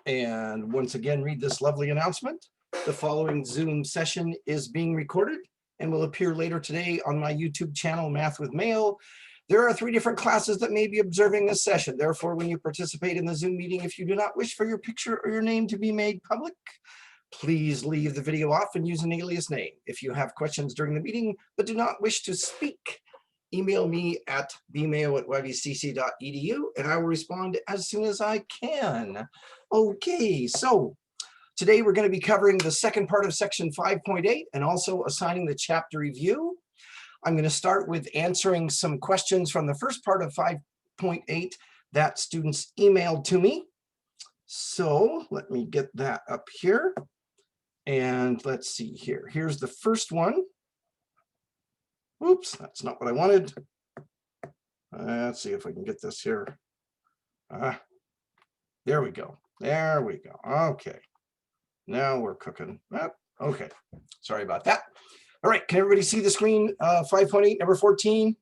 And once again, read this lovely announcement. The following Zoom session is being recorded and will appear later today on my YouTube channel, Math with Mail. There are 3 different classes that may be observing this session. Therefore, when you participate in the Zoom meeting, if you do not wish for your picture or your name to be made public, please leave the video off and use an alias name. If you have questions during the meeting but do not wish to speak, email me at bmail@ybcc.edu and I will respond as soon as I can. Okay, so today we're going to be covering the second part of section 5.8 and also assigning the chapter review. I'm going to start with answering some questions from the first part of 5.8 that students emailed to me. So let me get that up here. And let's see here. Here's the first one. Oops, that's not what I wanted. Let's see if we can get this here. There we go. There we go. Okay. Now we're cooking. Okay. Sorry about that. All right. Can everybody see the screen? 5.8, number 14?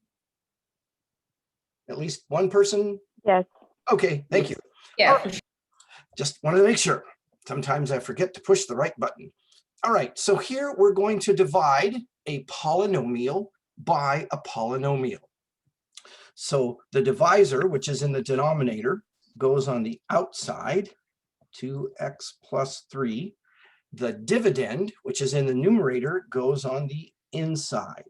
At least one person? Yes. Okay. Thank you. Yeah. Right. Just wanted to make sure. Sometimes I forget to push the right button. All right. So here we're going to divide a polynomial by a polynomial. So the divisor, which is in the denominator, goes on the outside, 2x plus 3. The dividend, which is in the numerator, goes on the inside.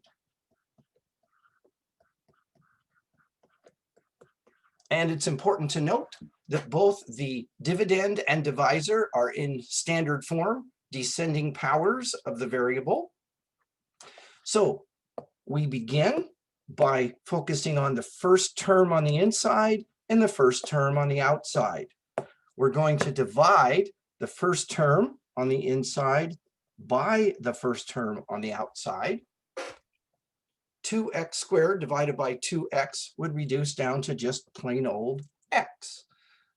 And it's important to note that both the dividend and divisor are in standard form, descending powers of the variable. So we begin by focusing on the first term on the inside and the first term on the outside. We're going to divide the first term on the inside by the first term on the outside. 2x squared divided by 2x would reduce down to just plain old x.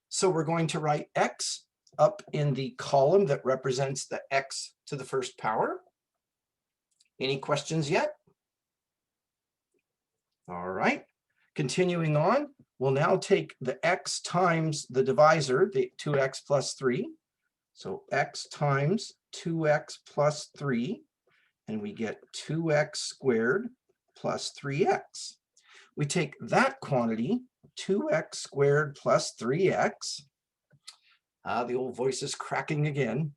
So we're going to write x up in the column that represents the x to the first power. Any questions yet? All right, continuing on, we'll now take the x times the divisor, the 2x plus 3. So x times 2x plus 3, and we get 2x squared plus 3x. We take that quantity, 2x squared plus 3x, the old voice is cracking again,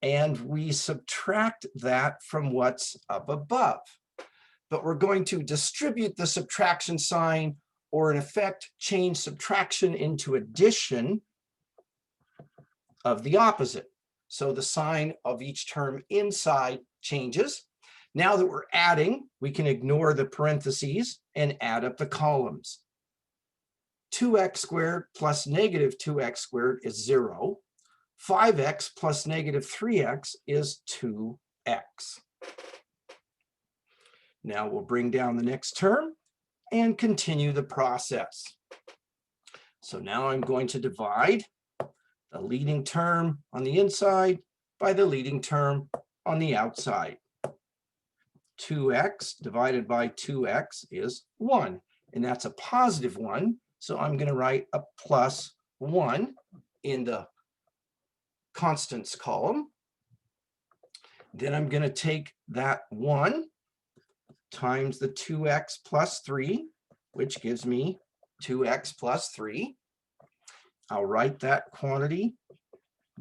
and we subtract that from what's up above. But we're going to distribute the subtraction sign, or in effect, change subtraction into addition of the opposite. So the sign of each term inside changes. Now that we're adding, we can ignore the parentheses and add up the columns. 2x squared plus negative 2x squared is 0. 5x plus negative 3x is 2x. Now we'll bring down the next term and continue the process. So now I'm going to divide the leading term on the inside by the leading term on the outside. 2x divided by 2x is 1, and that's a positive 1. So I'm going to write a plus 1 in the constants column. Then I'm going to take that 1 times the 2x plus 3, which gives me 2x plus 3. I'll write that quantity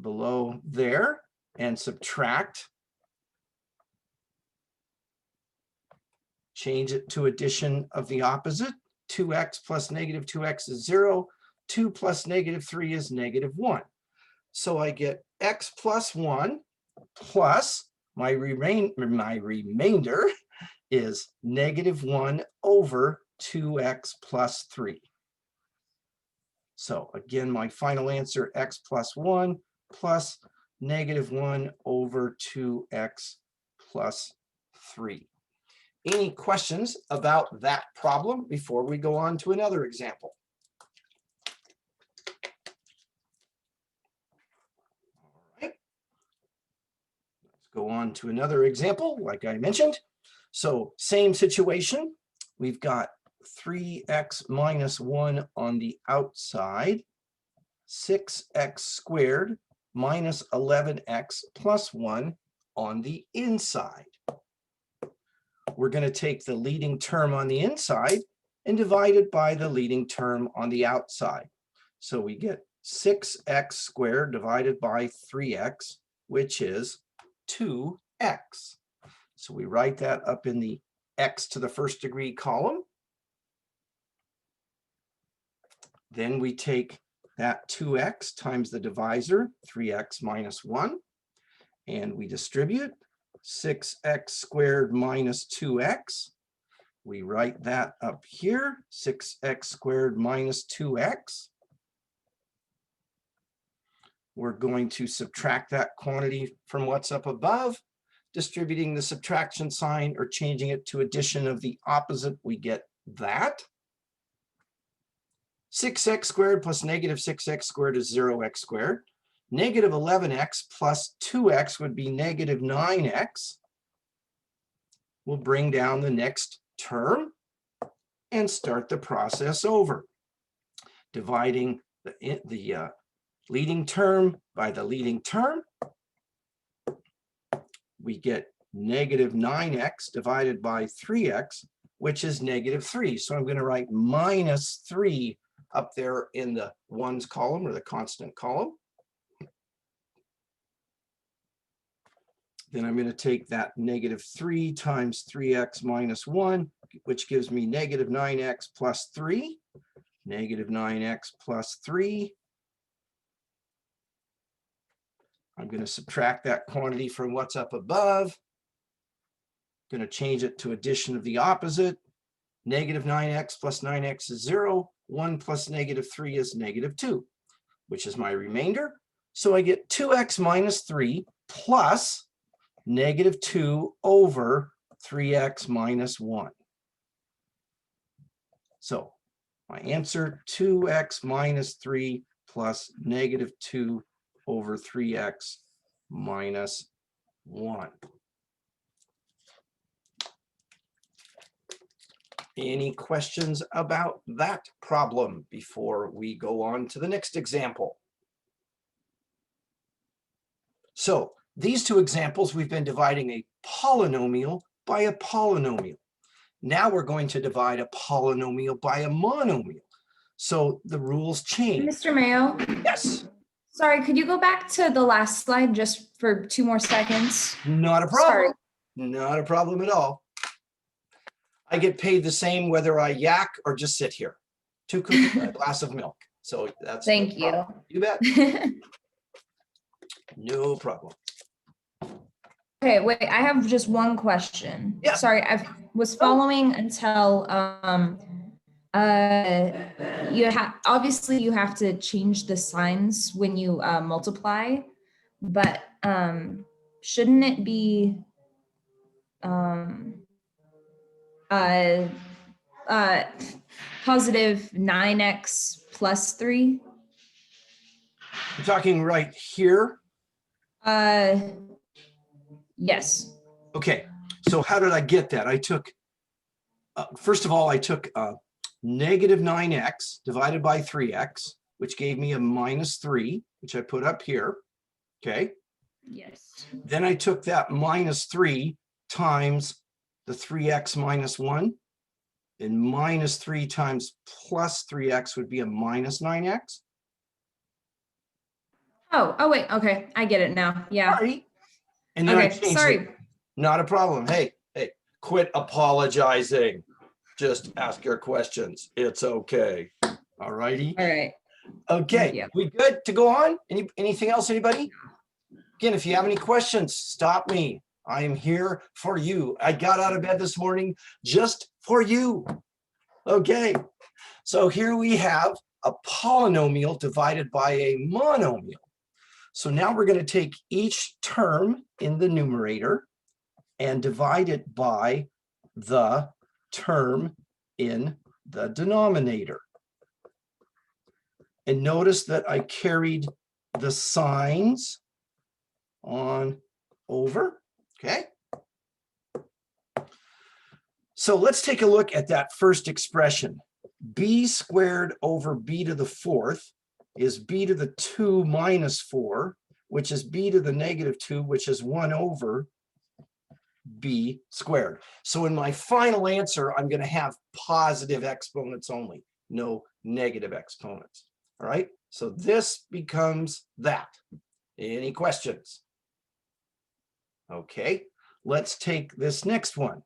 below there and subtract. Change it to addition of the opposite. 2x plus negative 2x is 0. 2 plus negative 3 is negative 1. So I get x plus 1 plus my remainder is negative 1 over 2x plus 3. So again, my final answer, x plus 1 plus negative 1 over 2x plus 3. Any questions about that problem before we go on to another example? All right. Let's go on to another example, like I mentioned. So same situation. We've got 3x minus 1 on the outside, 6x squared minus 11x plus 1 on the inside. We're going to take the leading term on the inside and divide it by the leading term on the outside. So we get 6x squared divided by 3x, which is 2x. So we write that up in the x to the first degree column. Then we take that 2x times the divisor, 3x minus 1, and we distribute 6x squared minus 2x. We write that up here, 6x squared minus 2x. We're going to subtract that quantity from what's up above, distributing the subtraction sign or changing it to addition of the opposite, we get that. 6x squared plus negative 6x squared is 0x squared. Negative 11x plus 2x would be negative 9x. We'll bring down the next term and start the process over. Dividing the leading term by the leading term, we get negative 9x divided by 3x, which is negative 3. So I'm going to write minus 3 up there in the ones column or the constant column. Then I'm going to take that negative 3 times 3x minus 1, which gives me negative 9x plus 3. Negative 9x plus 3. I'm going to subtract that quantity from what's up above. Going to change it to addition of the opposite. Negative 9x plus 9x is 0. 1 plus negative 3 is negative 2, which is my remainder. So I get 2x minus 3 plus negative 2 over 3x minus 1. So my answer, 2x minus 3 plus negative 2 over 3x minus 1. Any questions about that problem before we go on to the next example? So these two examples, we've been dividing a polynomial by a polynomial. Now we're going to divide a polynomial by a monomial. So the rules change. Mr. Mayo? Yes. Sorry, could you go back to the last slide just for 2 more seconds? Not a problem. Sorry. Not a problem at all. I get paid the same whether I yak or just sit here. 2 cookies and a glass of milk. So that's Thank no problem. You bet. No problem. Okay, wait, I have just one question. Yeah. Sorry, I was following until obviously you have to change the signs when you multiply, but shouldn't it be positive 9x plus 3? You're talking right here? Yes. Okay, so how did I get that? I took, first of all, I took negative 9x divided by 3x, which gave me a minus 3, which I put up here, okay? Yes. Then I took that minus 3 times the 3x minus 1, and minus 3 times plus 3x would be a minus 9x. Oh, wait, okay, I get it now, yeah. Sorry. And then I Okay, changed sorry. it. Not a problem. Hey, quit apologizing. Just ask your questions. It's okay. All righty. All right. Okay, Yep. we good to go on? Anything else, anybody? Again, if you have any questions, stop me. I am here for you. I got out of bed this morning just for you. Okay, so here we have a polynomial divided by a monomial. So now we're going to take each term in the numerator and divide it by the term in the denominator. And notice that I carried the signs on over, okay? So let's take a look at that first expression. B squared over b to the 4th is b to the 2 minus 4 which is b to the negative 2, which is 1 over b squared. So in my final answer, I'm going to have positive exponents only, no negative exponents. All right, so this becomes that. Any questions? Okay, let's take this next one.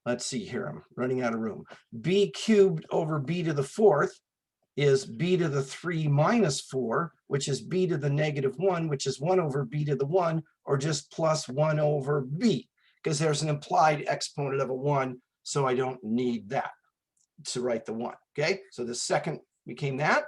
Let's see here, I'm running out of room. B cubed over b to the 4th is b to the 3 minus 4, which is b to the negative 1, which is 1 over b to the 1, or just plus 1 over b, because there's an implied exponent of a 1, so I don't need that to write the 1. Okay, so the second became that.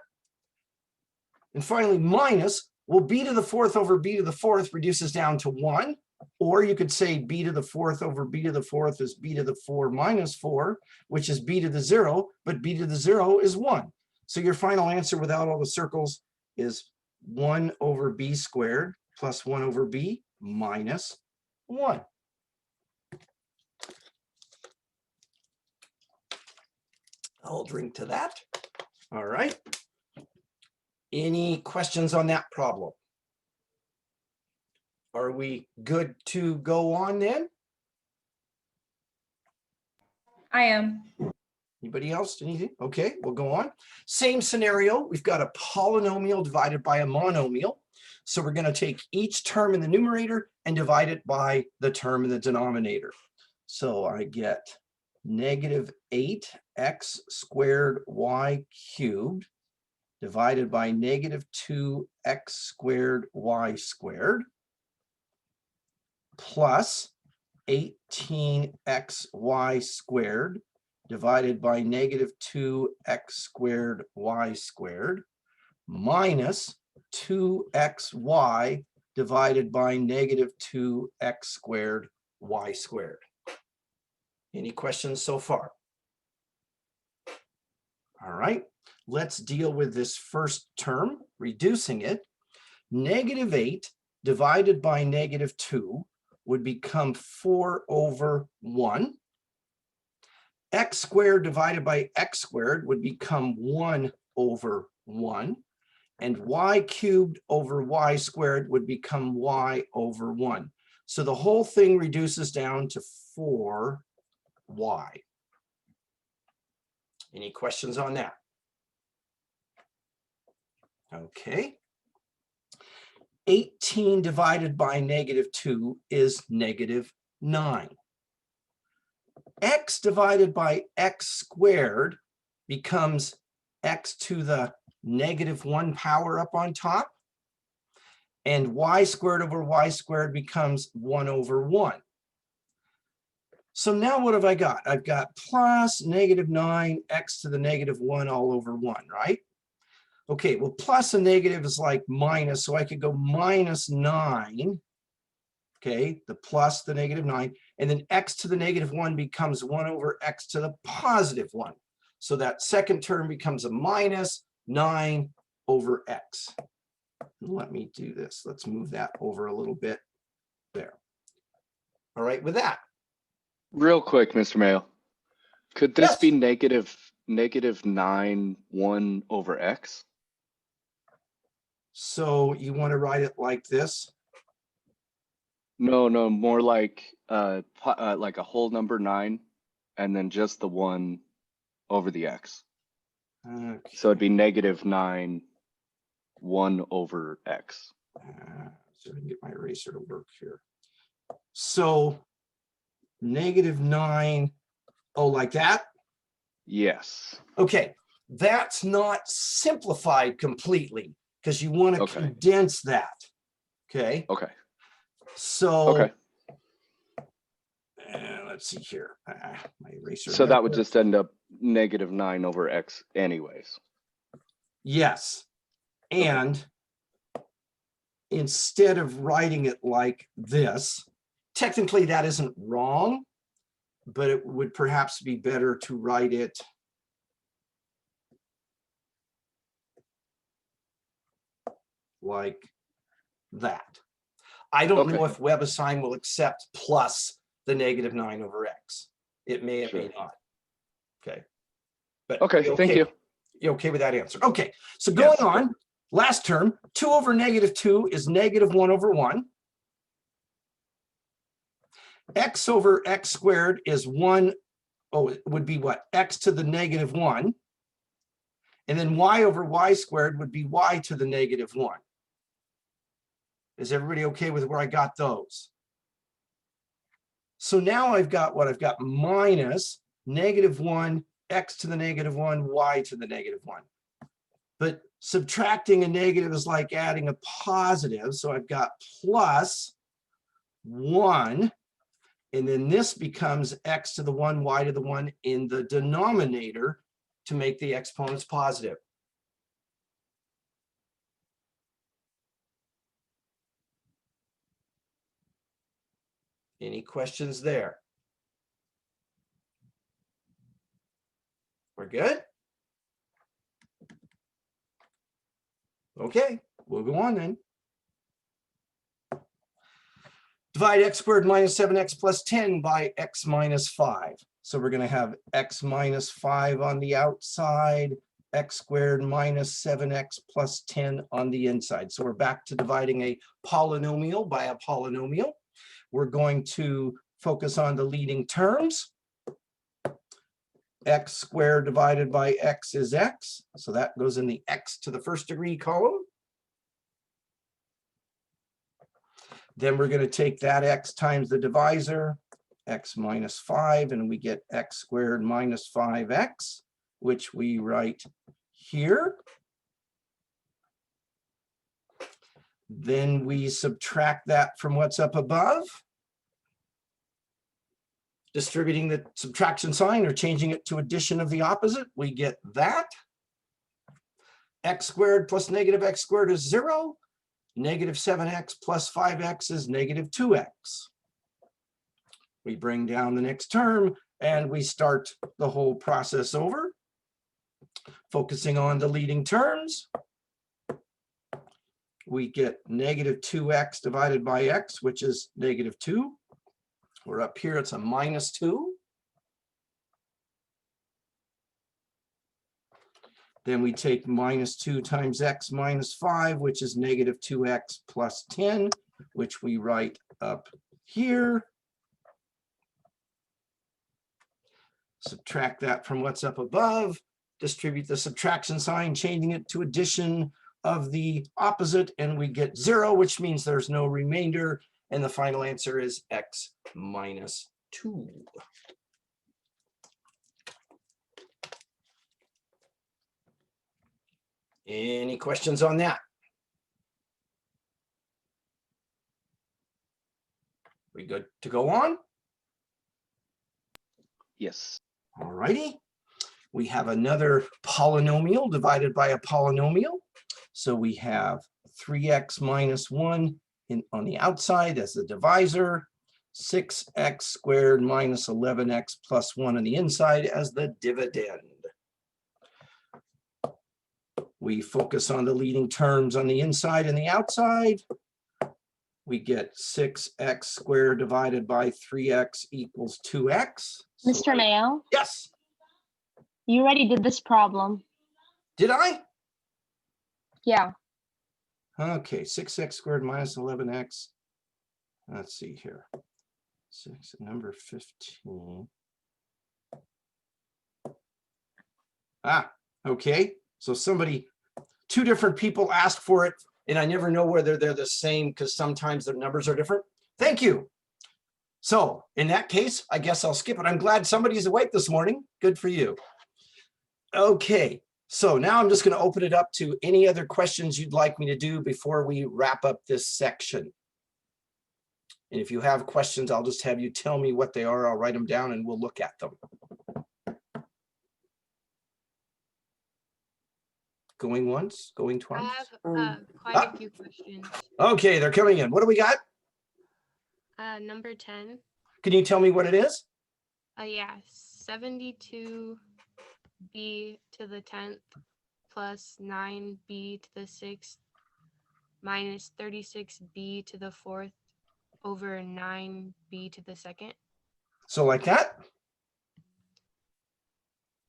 And finally, minus, well, b to the 4th over b to the 4th reduces down to 1. Or you could say b to the 4th over b to the 4th is b to the 4 minus 4, which is b to the 0, but b to the 0 is 1. So your final answer without all the circles is 1 over b squared plus 1 over b minus 1. I'll drink to that. All right. Any questions on that problem? Are we good to go on then? I am. Anybody else? Anything? Okay, we'll go on. Same scenario. We've got a polynomial divided by a monomial. So we're going to take each term in the numerator and divide it by the term in the denominator. So I get negative 8x squared y cubed divided by negative 2x squared y squared plus 18xy squared divided by negative 2x squared y squared minus 2xy divided by negative 2x squared y squared. Any questions so far? All right, let's deal with this first term, reducing it. Negative 8 divided by negative 2 would become 4 over 1. X squared divided by x squared would become 1 over 1. And y cubed over y squared would become y over 1. So the whole thing reduces down to 4y. Any questions on that? Okay. 18 divided by negative 2 is negative 9. X divided by x squared becomes x to the negative 1 power up on top. And y squared over y squared becomes 1 over 1. So now what have I got? I've got plus negative 9 x to the negative 1 all over 1, right? Okay, well, plus a negative is like minus, so I could go minus 9. Okay, the plus the negative 9, and then x to the negative 1 becomes 1 over x to the positive 1. So that second term becomes a minus 9 over x. Let me do this. Let's move that over a little bit there. All right, with that. Real quick, Mr. Mayo, could this Yes. be negative 9, 1 over x? So you want to write it like this? No, more like a whole number 9, and then just the 1 over the x. Okay. So it'd be negative 9, 1 over x. So I can get my eraser to work here. So negative 9, oh, like that? Yes. Okay, that's not simplified completely because you want to Okay. condense that. Okay. Okay. So Okay. let's see here. My eraser. So that would just end up negative 9 over x anyways. Yes. And instead of writing it like this, technically that isn't wrong, but it would perhaps be better to write it like that. I don't know if WebAssign will accept plus the negative 9 over x. It may, it may not. Okay. But Okay, thank you. You okay with that answer? Okay, so going on, last term, 2 over -2 is -1/1. X over x squared is 1. Oh, it would be what? X to the -1. And then y over y squared would be y to the -1. Is everybody okay with where I got those? So now I've got what? I've got minus -1, x to the -1, y to the -1. But subtracting a negative is like adding a positive. So I've got plus 1. And then this becomes x to the 1, y to the 1 in the denominator to make the exponents positive. Any questions there? We're good? Okay, we'll go on then. Divide x squared minus 7x plus 10 by x minus 5. So we're going to have x minus 5 on the outside, x squared minus 7x plus 10 on the inside. So we're back to dividing a polynomial by a polynomial. We're going to focus on the leading terms. X squared divided by x is x. So that goes in the x to the first degree column. Then we're going to take that x times the divisor, x minus 5, and we get x squared minus 5x, which we write here. Then we subtract that from what's up above, distributing the subtraction sign or changing it to addition of the opposite, we get that. X squared plus negative x squared is 0. Negative 7x plus 5x is negative 2x. We bring down the next term and we start the whole process over, focusing on the leading terms. We get negative 2x divided by x, which is negative 2. We're up here, it's a minus 2. Then we take minus 2 times x minus 5, which is negative 2x plus 10, which we write up here. Subtract that from what's up above, distribute the subtraction sign, changing it to addition of the opposite, and we get 0, which means there's no remainder, and the final answer is x minus 2. Any questions on that? We good to go on? Yes. All righty. We have another polynomial divided by a polynomial. So we have 3x minus 1 on the outside as the divisor, 6x squared minus 11x plus 1 on the inside as the dividend. We focus on the leading terms on the inside and the outside. We get 6x squared divided by 3x equals 2x. Mr. Mayo, Yes. you already did this problem. Did I? Yeah. Okay, 6x squared minus 11x. Let's see here. Number 15. Ah, okay. So two different people asked for it, and I never know whether they're the same because sometimes the numbers are different. Thank you. So in that case, I guess I'll skip it. I'm glad somebody's awake this morning. Good for you. Okay, so now I'm just going to open it up to any other questions you'd like me to do before we wrap up this section. And if you have questions, I'll just have you tell me what they are. I'll write them down and we'll look at them. Going once, going twice. I have quite a few questions. Okay, they're coming in. What do we got? Number 10. Can you tell me what it is? Yeah, 72b to the 10th plus 9b to the 6th minus 36b to the 4th over 9b to the 2nd. So like that?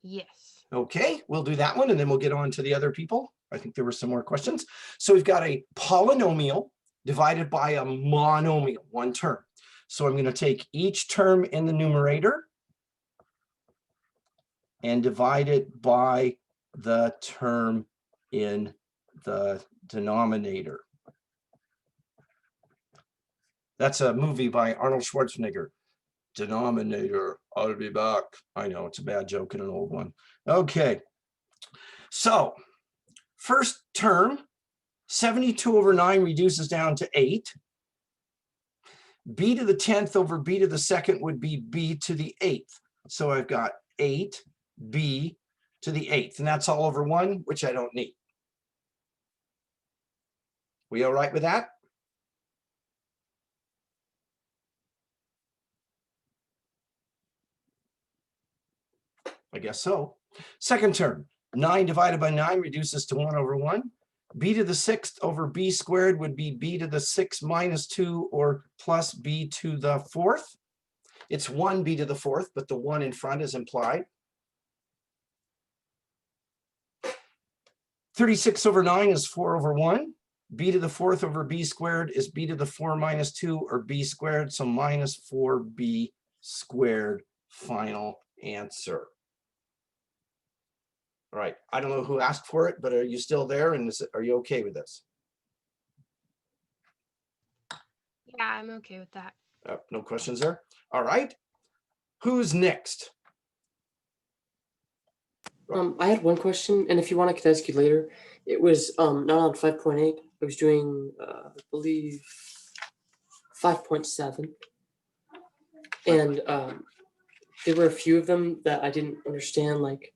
Yes. Okay, we'll do that one and then we'll get on to the other people. I think there were some more questions. So we've got a polynomial divided by a monomial, one term. So I'm going to take each term in the numerator and divide it by the term in the denominator. That's a movie by Arnold Schwarzenegger. Denominator, I'll be back. I know it's a bad joke and an old one. Okay. So first term, 72 over 9 reduces down to 8. B to the 10th over B to the second would be B to the 8th. So I've got 8B to the 8th, and that's all over 1, which I don't need. We all right with that? I guess so. Second term, 9 divided by 9 reduces to 1 over 1. B to the 6th over B squared would be B to the 6 minus 2 or plus B to the 4th. It's 1 B to the 4th, but the 1 in front is implied. 36 over 9 is 4 over 1. B to the 4th over B squared is B to the 4 minus 2 or B squared, so minus 4B squared, final answer. All right, I don't know who asked for it, but are you still there, and are you okay with this? Yeah, I'm okay with that. No questions there? All right, who's next? I had one question, and if you want, I could ask you later. It was not on 5.8. I was doing, I believe, 5.7, and there were a few of them that I didn't understand, like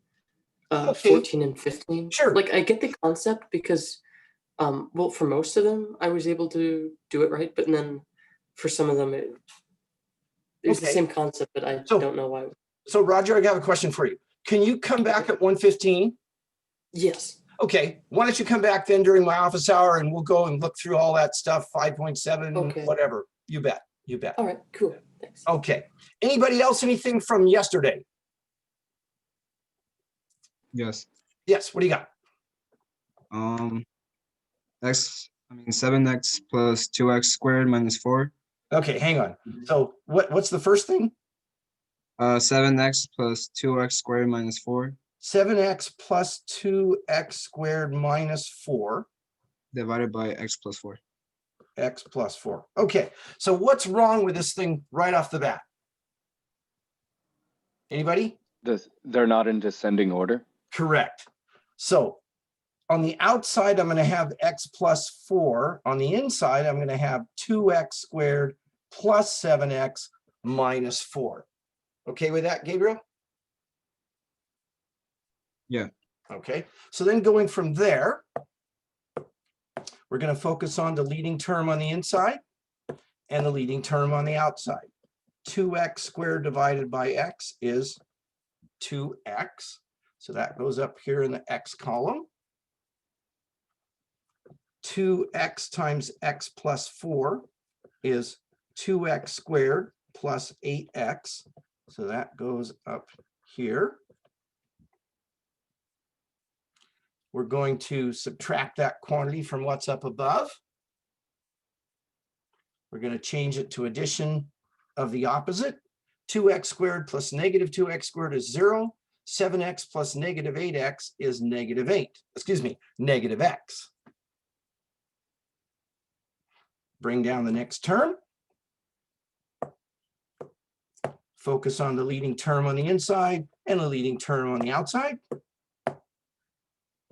Okay. 14 and 15. Sure. Like, I get the concept because, well, for most of them, I was able to do it right, but then for some of them, it was the Okay. same concept, but I So- don't know why. So Roger, I have a question for you. Can you come back at 1:15? Yes. Okay, why don't you come back then during my office hour and we'll go and look through all that stuff, 5.7, Okay. whatever. You bet, you bet. All right, cool. Thanks. Okay, anybody else, anything from yesterday? Yes. Yes, what do you got? 7x plus 2x squared minus 4. Okay, hang on. So what's the first thing? 7x plus 2x squared minus 4 7x plus 2x squared minus 4. divided by x plus 4. X plus 4. Okay, so what's wrong with this thing right off the bat? Anybody? They're not in descending order. Correct. So on the outside, I'm going to have x plus 4. On the inside, I'm going to have 2x squared plus 7x minus 4. Okay with that, Gabriel? Yeah. Okay, so then going from there, we're going to focus on the leading term on the inside and the leading term on the outside. 2x squared divided by x is 2x. So that goes up here in the x column. 2x times x plus 4 is 2x squared plus 8x. So that goes up here. We're going to subtract that quantity from what's up above. We're going to change it to addition of the opposite. 2x squared plus negative 2x squared is 0. 7x plus negative 8x is negative 8. Excuse me, negative x. Bring down the next term. Focus on the leading term on the inside and the leading term on the outside.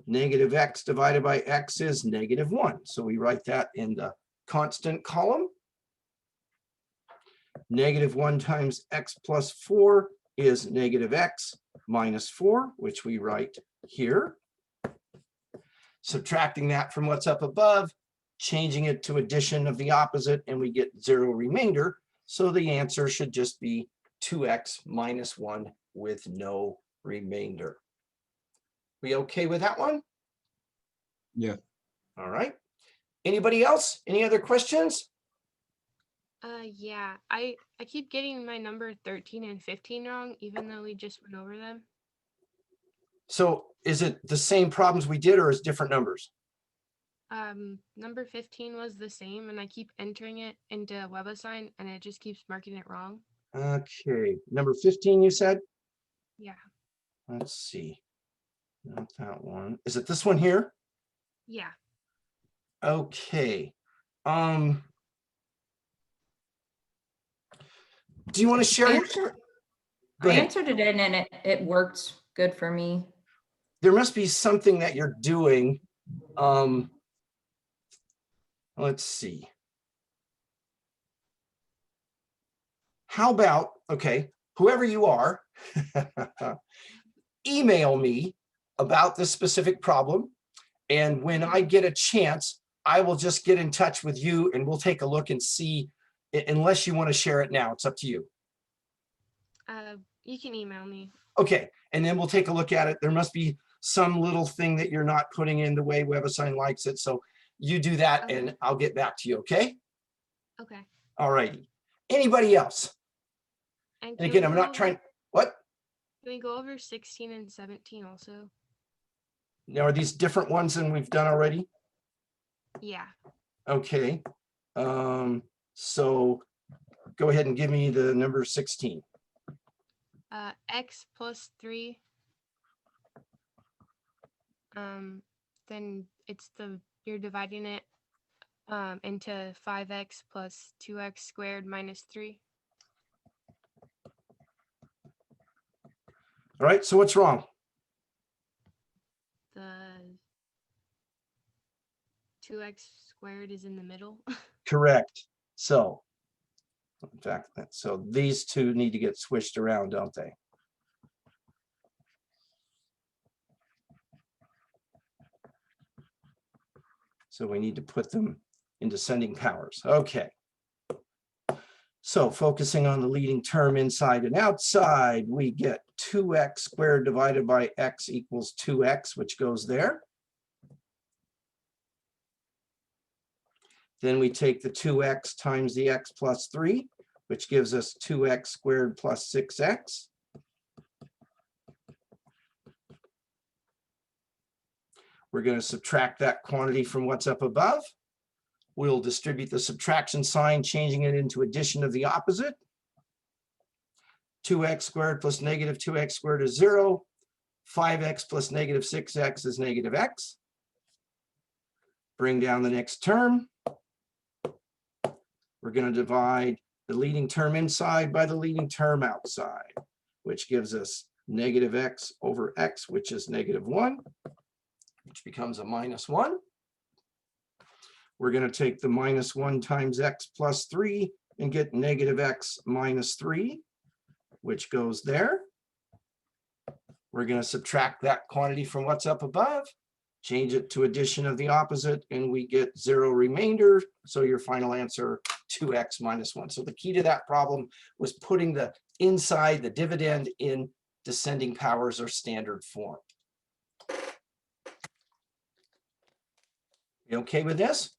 Negative x divided by x is negative 1. So we write that in the constant column. Negative 1 times x plus 4 is negative x minus 4, which we write here. Subtracting that from what's up above, changing it to addition of the opposite, and we get 0 remainder. So the answer should just be 2x minus 1 with no remainder. We okay with that one? Yeah. All right. Anybody else? Any other questions? Yeah, I keep getting my number 13 and 15 wrong, even though we just went over them. So is it the same problems we did or is different numbers? Number 15 was the same, and I keep entering it into WebAssign, and it just keeps marking it wrong. Okay, number 15 you said? Yeah. Let's see. Not that one. Is it this one here? Yeah. Okay. Do you want to share? I Go ahead. answered it in and it worked good for me. There must be something that you're doing. Let's see. How about, okay, whoever you are, email me about this specific problem. And when I get a chance, I will just get in touch with you and we'll take a look and see, unless you want to share it now, it's up to you. You can email me. Okay, and then we'll take a look at it. There must be some little thing that you're not putting in the way WebAssign likes it. So you do that Okay. and I'll get back to you, okay? Okay. All righty. Anybody else? And And can again, we I'm go not over- trying, what? Can we go over 16 and 17 also? Now, are these different ones than we've done already? Yeah. Okay. So go ahead and give me the number 16. X plus 3. Then you're dividing it into 5x plus 2x squared minus 3. All right, so what's wrong? The 2x squared is in the middle. Correct. So, in fact, so these two need to get switched around, don't they? So we need to put them in descending powers. Okay. So focusing on the leading term inside and outside, we get 2x squared divided by x equals 2x, which goes there. Then we take the 2x times the x plus 3, which gives us 2x squared plus 6x. We're going to subtract that quantity from what's up above. We'll distribute the subtraction sign, changing it into addition of the opposite. 2x squared plus negative 2x squared is 0. 5x plus negative 6x is negative x. Bring down the next term. We're going to divide the leading term inside by the leading term outside, which gives us negative x over x, which is negative 1, which becomes a minus 1. We're going to take the minus 1 times x plus 3 and get negative x minus 3, which goes there. We're going to subtract that quantity from what's up above, change it to addition of the opposite, and we get 0 remainder. So your final answer, 2x minus 1. So the key to that problem was putting the inside, the dividend, in descending powers or standard form. You okay with this?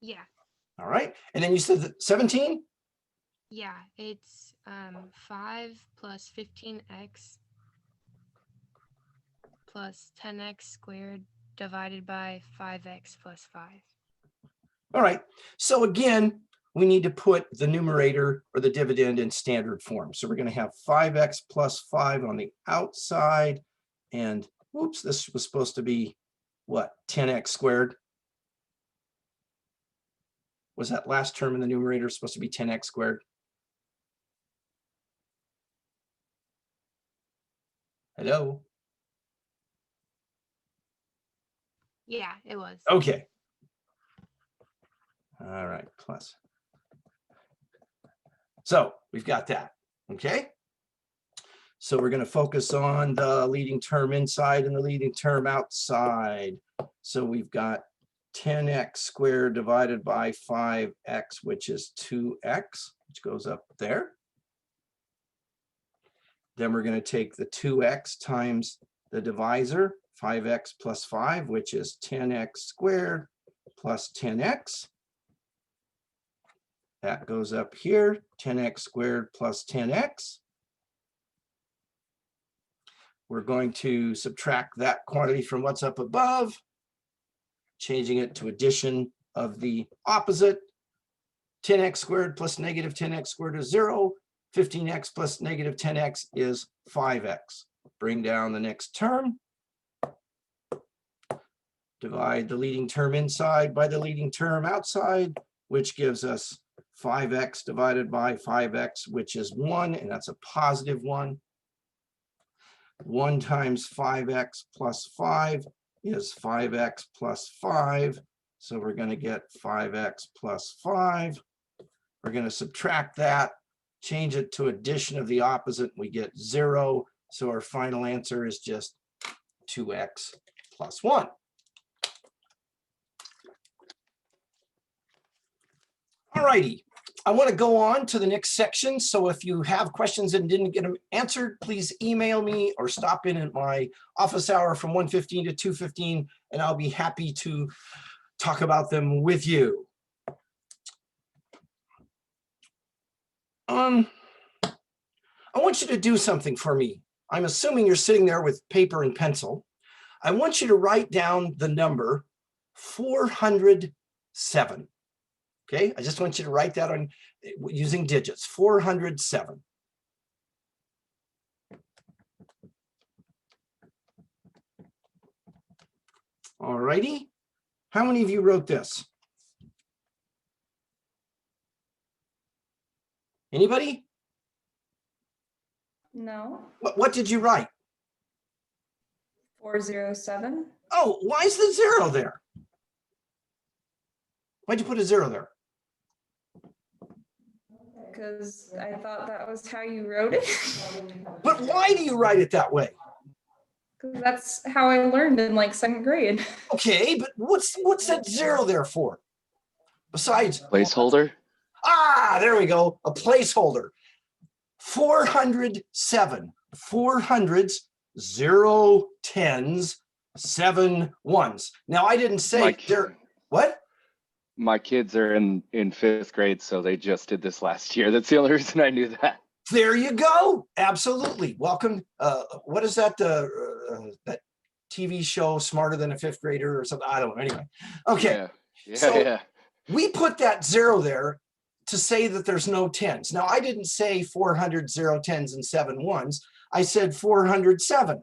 Yeah. All right. And then you said that 17? Yeah. It's 5 plus 15x plus 10x squared divided by 5x plus 5. All right. So again, we need to put the numerator or the dividend in standard form. So we're going to have 5x plus 5 on the outside. And whoops, this was supposed to be what? 10x squared. Was that last term in the numerator supposed to be 10x squared? Hello? Yeah, it was. Okay. All right, plus. So we've got that, okay? So we're going to focus on the leading term inside and the leading term outside. So we've got 10x squared divided by 5x, which is 2x, which goes up there. Then we're going to take the 2x times the divisor, 5x plus 5, which is 10x squared plus 10x. That goes up here, 10x squared plus 10x. we're going to subtract that quantity from what's up above, changing it to addition of the opposite. 10x squared plus negative 10x squared is 0. 15x plus negative 10x is 5x. Bring down the next term. Divide the leading term inside by the leading term outside, which gives us 5x divided by 5x, which is 1, and that's a positive 1. 1 times 5x plus 5 is 5x plus 5. So we're going to get 5x plus 5. We're going to subtract that, change it to addition of the opposite. We get 0. So our final answer is just 2x plus 1. All righty. I want to go on to the next section. So if you have questions and didn't get them answered, please email me or stop in at my office hour from 1:15 to 2:15, and I'll be happy to talk about them with you. I want you to do something for me. I'm assuming you're sitting there with paper and pencil. I want you to write down the number 407. Okay, I just want you to write that on using digits, 407. All righty. How many of you wrote this? Anybody? No. What did you write? 407. Oh, why is the 0 there? Why'd you put a 0 there? Because I thought that was how you wrote it. But why do you write it that way? Because that's how I learned in like 2nd grade. Okay, but what's that 0 there for? Besides, Placeholder? ah, there we go, a placeholder. 407, 400s, 0 10s, 7 1s. Now I didn't say Mike. there, what? My kids are in 5th grade, so they just did this last year. That's the only reason I knew that. There you go. Absolutely. Welcome. What is that? That TV show, Smarter Than a 5th Grader or something? I don't know. Anyway. Okay. Yeah. So we put that 0 there to say that there's no 10s. Now I didn't say 400 0 10s and 7 1s. I said 407.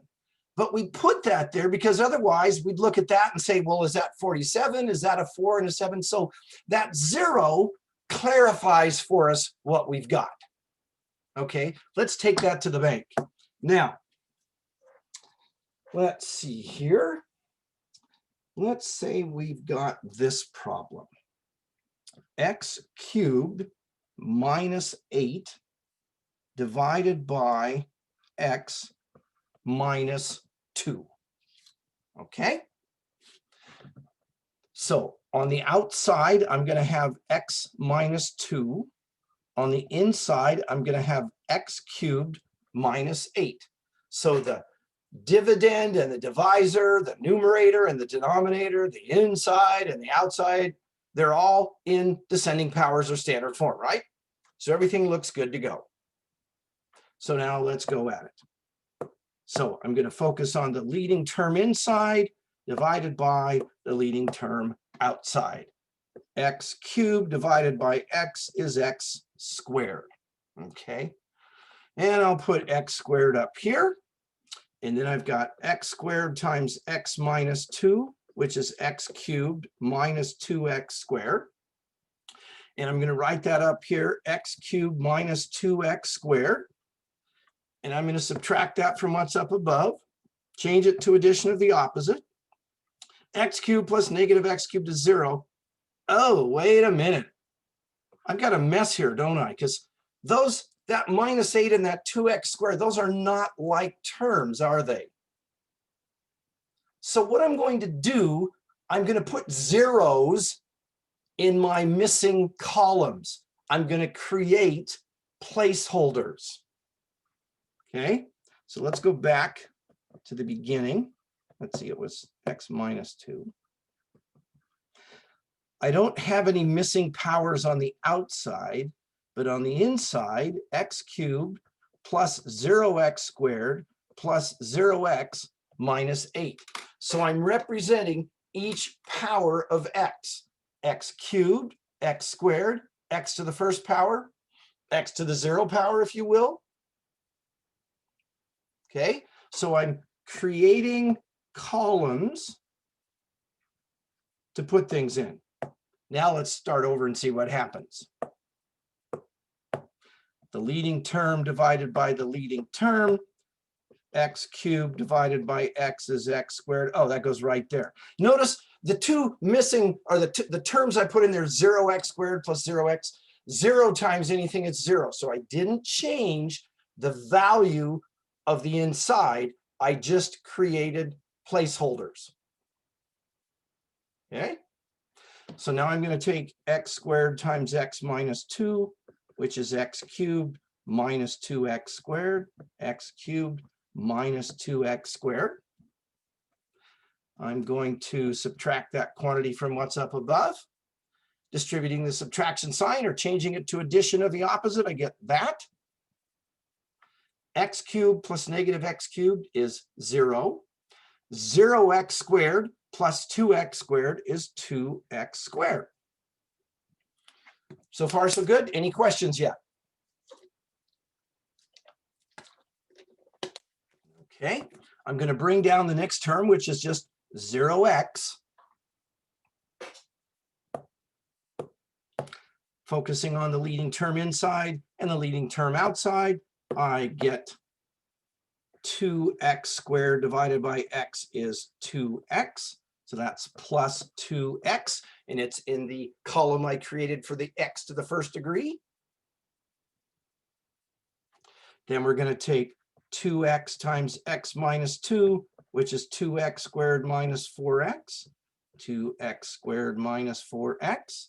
But we put that there because otherwise we'd look at that and say, well, is that 47? Is that a 4 and a 7? So that 0 clarifies for us what we've got. Okay, let's take that to the bank. Now, let's see here. Let's say we've got this problem. X cubed minus 8 divided by x minus 2. Okay. So on the outside, I'm going to have x minus 2. On the inside, I'm going to have x cubed minus 8. So the dividend and the divisor, the numerator and the denominator, the inside and the outside, they're all in descending powers or standard form, right? So everything looks good to go. So now let's go at it. So I'm going to focus on the leading term inside divided by the leading term outside. X cubed divided by x is x squared. Okay. And I'll put x squared up here. And then I've got x squared times x minus 2, which is x cubed minus 2x squared. And I'm going to write that up here, x cubed minus 2x squared. And I'm going to subtract that from what's up above, change it to addition of the opposite. X cubed plus negative x cubed is 0. Oh, wait a minute. I've got a mess here, don't I? Because that minus 8 and that 2x squared, those are not like terms, are they? So what I'm going to do, I'm going to put zeros in my missing columns. I'm going to create placeholders. Okay, so let's go back to the beginning. Let's see, it was x minus 2. I don't have any missing powers on the outside, but on the inside, x cubed plus 0x squared plus 0x minus 8. So I'm representing each power of x. X cubed, x squared, x to the first power, x to the 0 power, if you will. Okay, so I'm creating columns to put things in. Now let's start over and see what happens. The leading term divided by the leading term, x cubed divided by x is x squared. Oh, that goes right there. Notice the two missing are the terms I put in there, 0x squared plus 0x. 0 times anything, it's 0. So I didn't change the value of the inside. I just created placeholders. Okay. So now I'm going to take x squared times x minus 2, which is x cubed minus 2x squared, x cubed minus 2x squared. I'm going to subtract that quantity from what's up above. Distributing the subtraction sign or changing it to addition of the opposite, I get that. X cubed plus negative x cubed is 0. 0x squared plus 2x squared is 2x squared. So far, so good. Any questions yet? Okay, I'm going to bring down the next term, which is just 0x. Focusing on the leading term inside and the leading term outside, I get 2x squared divided by x is 2x. So that's plus 2x, and it's in the column I created for the x to the first degree. Then we're going to take 2x times x minus 2, which is 2x squared minus 4x. 2x squared minus 4x.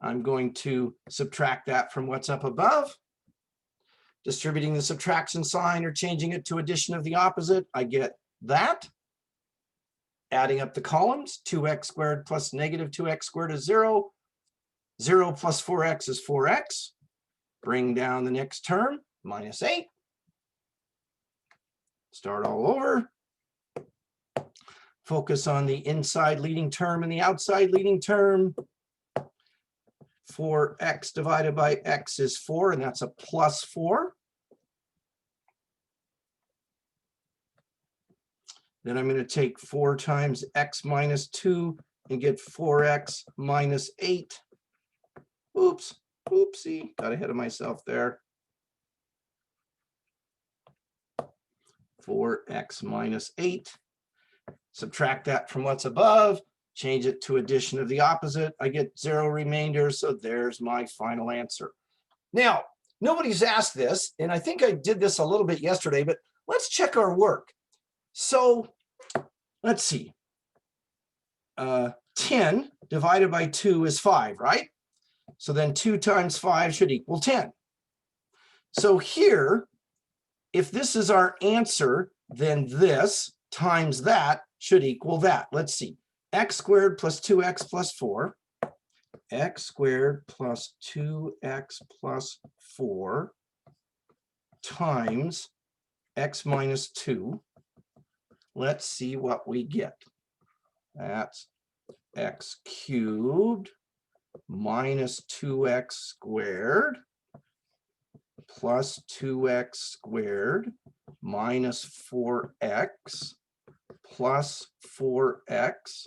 I'm going to subtract that from what's up above. Distributing the subtraction sign or changing it to addition of the opposite, I get that. Adding up the columns, 2x squared plus negative 2x squared is 0. 0 plus 4x is 4x. Bring down the next term, minus 8. Start all over. Focus on the inside leading term and the outside leading term. 4x divided by x is 4, and that's a plus 4. Then I'm going to take 4 times x minus 2 and get 4x minus 8. Oops, oopsie, got ahead of myself there. 4x minus 8. Subtract that from what's above. Change it to addition of the opposite. I get 0 remainder, so there's my final answer. Now, nobody's asked this, and I think I did this a little bit yesterday, but let's check our work. So let's see. 10 divided by 2 is 5, right? So then 2 times 5 should equal 10. So here, if this is our answer, then this times that should equal that. Let's see. X squared plus 2x plus 4. X squared plus 2x plus 4 times x minus 2. Let's see what we get. That's x cubed minus 2x squared plus 2x squared minus 4x plus 4x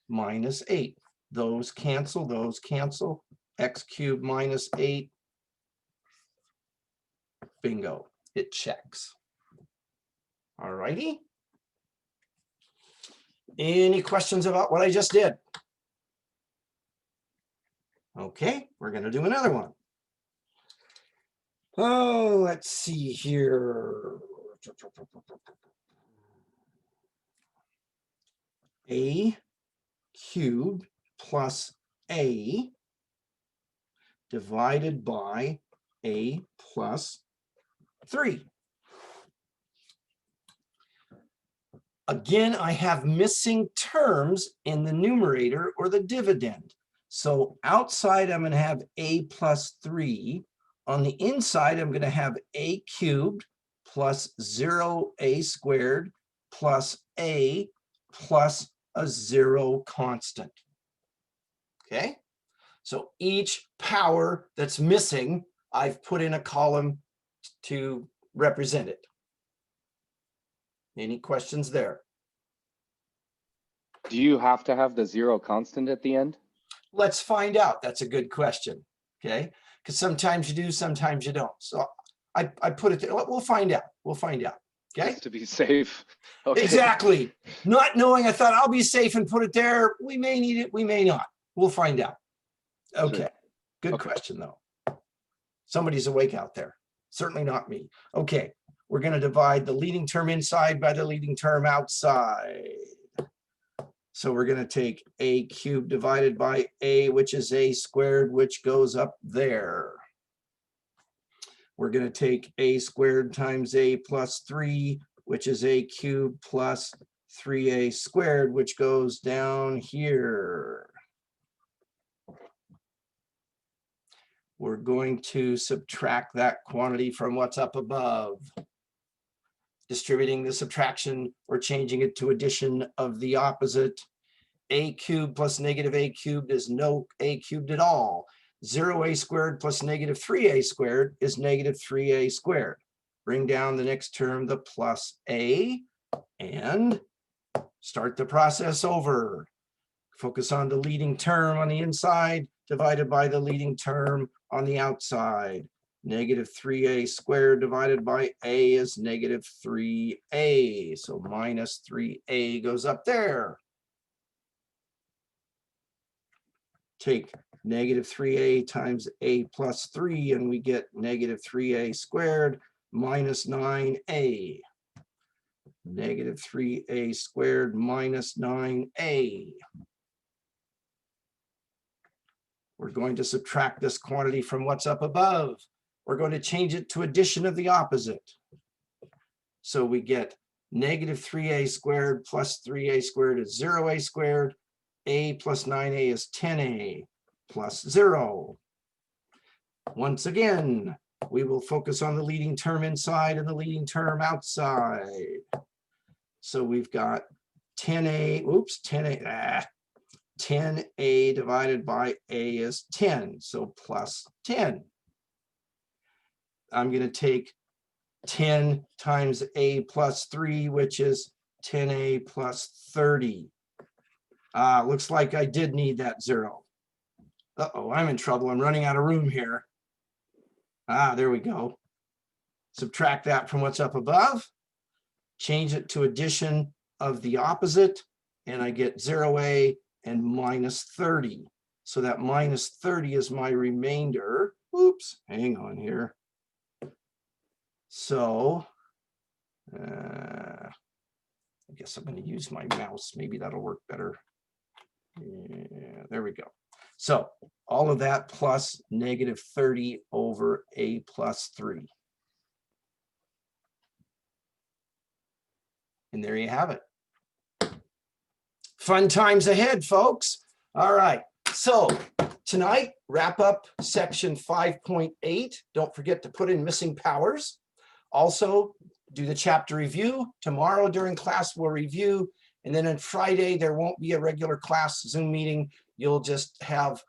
minus 8. Those cancel. X cubed minus 8. Bingo, it checks. All righty. Any questions about what I just did? Okay, we're going to do another one. Oh, let's see here. A cubed plus a divided by a plus 3. Again, I have missing terms in the numerator or the dividend. So outside, I'm going to have a plus 3. On the inside, I'm going to have a cubed plus 0a squared plus a plus a 0 constant. Okay, so each power that's missing, I've put in a column to represent it. Any questions there? Do you have to have the 0 constant at the end? Let's find out. That's a good question. Okay, because sometimes you do, sometimes you don't. So I put it there. We'll find out. We'll find out. Okay. Just to be safe. Okay. Exactly. Not knowing, I thought I'll be safe and put it there. We may need it. We may not. We'll find out. Okay. Sure. Good Okay. question, though. Somebody's awake out there. Certainly not me. Okay. We're going to divide the leading term inside by the leading term outside. So we're going to take a cubed divided by a, which is a squared, which goes up there. We're going to take a squared times a plus 3, which is a cubed plus 3a squared, which goes down here. We're going to subtract that quantity from what's up above. Distributing the subtraction or changing it to addition of the opposite. A cubed plus negative a cubed is no a cubed at all. 0a squared plus negative 3a squared is negative 3a squared. Bring down the next term, the plus a, and start the process over. Focus on the leading term on the inside divided by the leading term on the outside. Negative 3a squared divided by a is negative 3a. So minus 3a goes up there. Take negative 3a times a plus 3 and we get negative 3a squared minus 9a. Negative 3a squared minus 9a. We're going to subtract this quantity from what's up above. We're going to change it to addition of the opposite. So we get negative 3a squared plus 3a squared is 0a squared. A plus 9a is 10a plus 0. Once again, we will focus on the leading term inside and the leading term outside. So we've got 10a, oops, 10a divided by a is 10, so plus 10. I'm going to take 10 times a plus 3, which is 10a plus 30. Looks like I did need that 0. Uh-oh, I'm in trouble. I'm running out of room here. There we go. Subtract that from what's up above. Change it to addition of the opposite, and I get 0a and minus 30. So that minus 30 is my remainder. Oops, hang on here. So I guess I'm going to use my mouse. Maybe that'll work better. Yeah, there we go. So all of that plus negative 30 over a plus 3. And there you have it. Fun times ahead, folks. All right. So tonight, wrap up section 5.8. Don't forget to put in missing powers. Also, do the chapter review. Tomorrow during class, we'll review. And then on Friday, there won't be a regular class Zoom meeting. You'll just have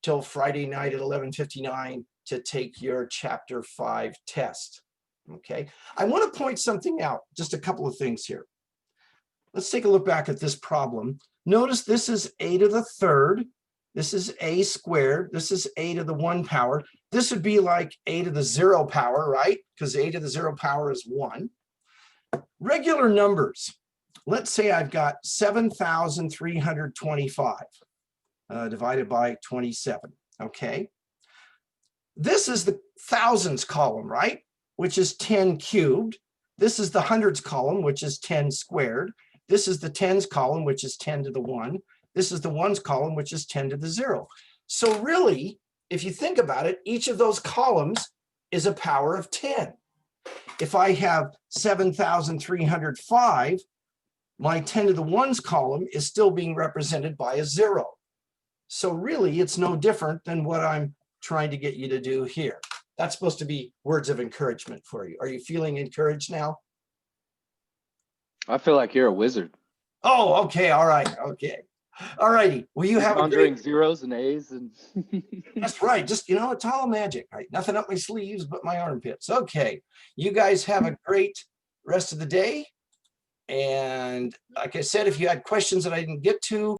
till Friday night at 11:59 to take your chapter 5 test. Okay. I want to point something out, just a couple of things here. Let's take a look back at this problem. Notice this is a to the third. This is a squared. This is a to the 1 power. This would be like a to the 0 power, right? Because a to the 0 power is 1. Regular numbers. Let's say I've got 7,325 divided by 27. Okay. This is the thousands column, right? Which is 10 cubed. This is the hundreds column, which is 10 squared. This is the tens column, which is 10 to the 1. This is the ones column, which is 10 to the 0. So really, if you think about it, each of those columns is a power of 10. If I have 7,305, my 10 to the 1s column is still being represented by a 0. So really, it's no different than what I'm trying to get you to do here. That's supposed to be words of encouragement for you. Are you feeling encouraged now? I feel like you're a wizard. Oh, okay, all right, okay. All righty, well, you have a Conjuring great, zeros and A's and. that's right, just, it's all magic, right? Nothing up my sleeves but my armpits. Okay, you guys have a great rest of the day. And like I said, if you had questions that I didn't get to,